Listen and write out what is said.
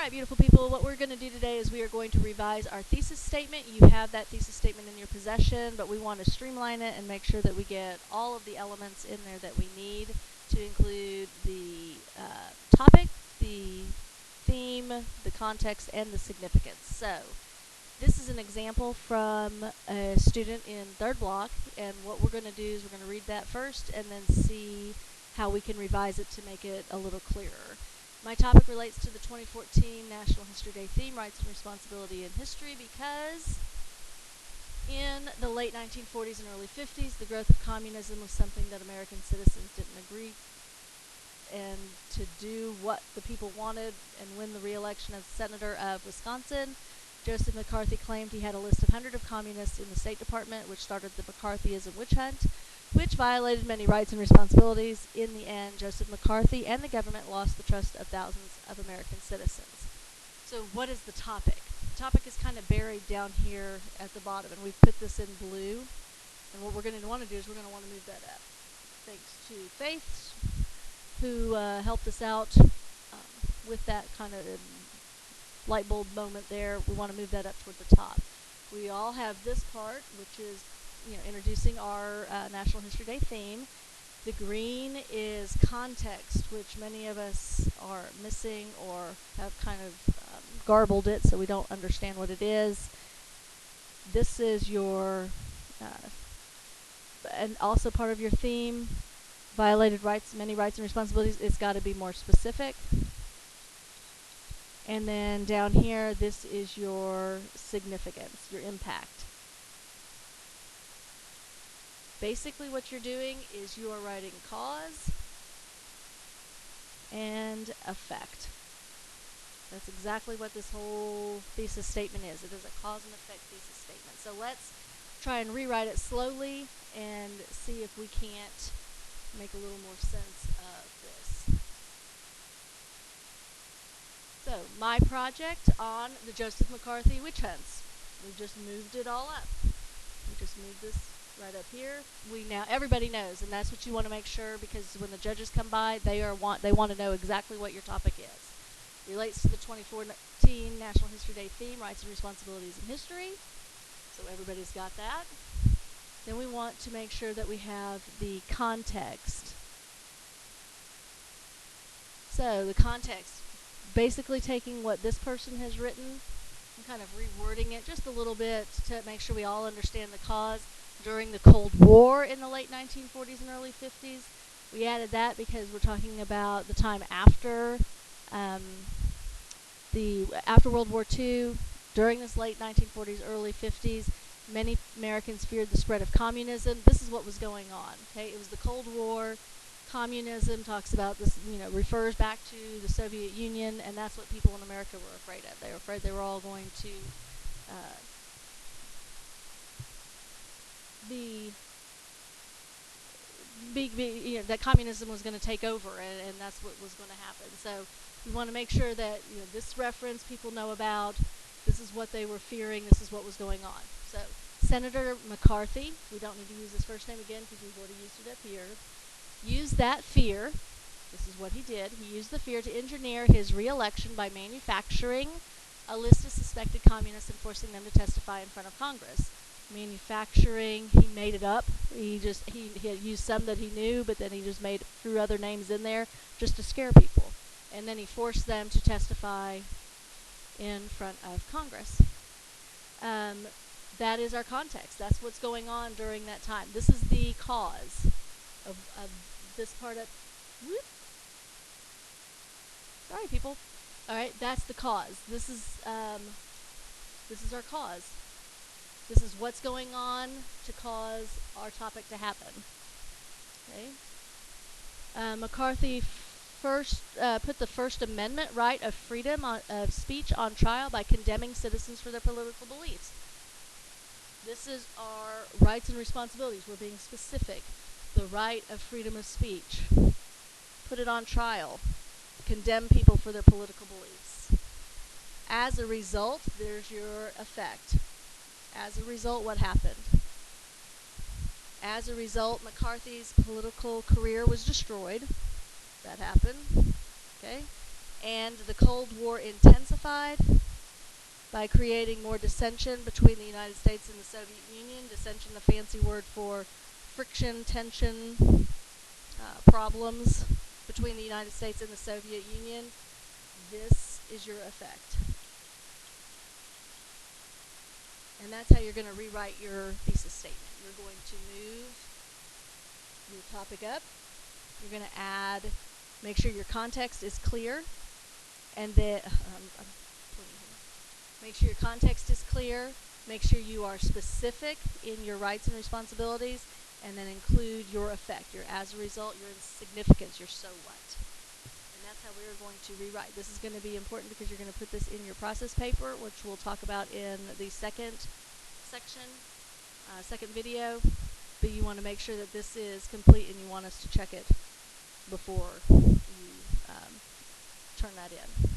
Alright, beautiful people, what we're going to do today is we are going to revise our thesis statement. You have that thesis statement in your possession, but we want to streamline it and make sure that we get all of the elements in there that we need to include the topic, the theme, the context, and the significance. So, this is an example from a student in third block, and what we're going to do is we're going to read that first and then see how we can revise it to make it a little clearer. My topic relates to the 2014 National History Day theme, Rights and Responsibility in History, because in the late 1940s and early 50s, the growth of communism was something that American citizens didn't agree, and to do what the people wanted and win the re-election as senator of Wisconsin, Joseph McCarthy claimed he had a list of hundreds of communists in the State Department, which started the McCarthyism witch hunt, which violated many rights and responsibilities. In the end, Joseph McCarthy and the government lost the trust of thousands of American citizens. So what is the topic? The topic is kind of buried down here at the bottom, and we've put this in blue. And what we're going to want to do is we're going to want to move that up. Thanks to Faith, who helped us out with that kind of light bulb moment there. We want to move that up toward the top. We all have this part, which is introducing our National History Day theme. The green is context, which many of us are missing or have kind of garbled it so we don't understand what it is. This is your, and also part of your theme, violated rights, many rights and responsibilities. It's got to be more specific. And then down here, this is your significance, your impact. Basically what you're doing is you are writing cause and effect. That's exactly what this whole thesis statement is. It is a cause and effect thesis statement. So let's try and rewrite it slowly and see if we can't make a little more sense of this. So, my project on the Joseph McCarthy witch hunts. We've just moved it all up. We just moved this right up here. Everybody knows, and that's what you want to make sure, because when the judges come by, they want to know exactly what your topic is. Relates to the 2014 National History Day theme, Rights and Responsibilities in History. So everybody's got that. Then we want to make sure that we have the context. So the context, basically taking what this person has written and kind of rewording it just a little bit to make sure we all understand the cause. During the Cold War in the late 1940s and early 50s, we added that because we're talking about the time after after World War II. During this late 1940s, early 50s, many Americans feared the spread of communism. This is what was going on. Okay, it was the Cold War. Communism talks about this, refers back to the Soviet Union, and that's what people in America were afraid of. They were afraid they were all going to that communism was going to take over, and that's what was going to happen. So we want to make sure that this reference people know about. This is what they were fearing. This is what was going on. So Senator McCarthy, we don't need to use his first name again because we've already used it up here, used that fear. This is what he did. He used the fear to engineer his re-election by manufacturing a list of suspected communists and forcing them to testify in front of Congress. Manufacturing, he made it up. He had used some that he knew, but then he just threw other names in there just to scare people. And then he forced them to testify in front of Congress. That is our context. That's what's going on during that time. This is the cause of this part of... Whoop. Sorry, people. All right, that's the cause. This is our cause. This is what's going on to cause our topic to happen. Okay. McCarthy first put the First Amendment right of freedom of speech on trial by condemning citizens for their political beliefs. This is our rights and responsibilities. We're being specific. The right of freedom of speech. Put it on trial. Condemn people for their political beliefs. As a result, there's your effect. As a result, what happened? As a result, McCarthy's political career was destroyed. That happened. Okay? And the Cold War intensified by creating more dissension between the United States and the Soviet Union. Dissension, the fancy word for friction, tension, problems between the United States and the Soviet Union. This is your effect. And that's how you're going to rewrite your thesis statement. You're going to move your topic up. You're going to add, make sure your context is clear, and then make sure your context is clear. Make sure you are specific in your rights and responsibilities, and then include your effect, your as a result, your significance, your so what. And that's how we're going to rewrite. This is going to be important because you're going to put this in your process paper, which we'll talk about in the second section, second video. But you want to make sure that this is complete, and you want us to check it before you turn that in.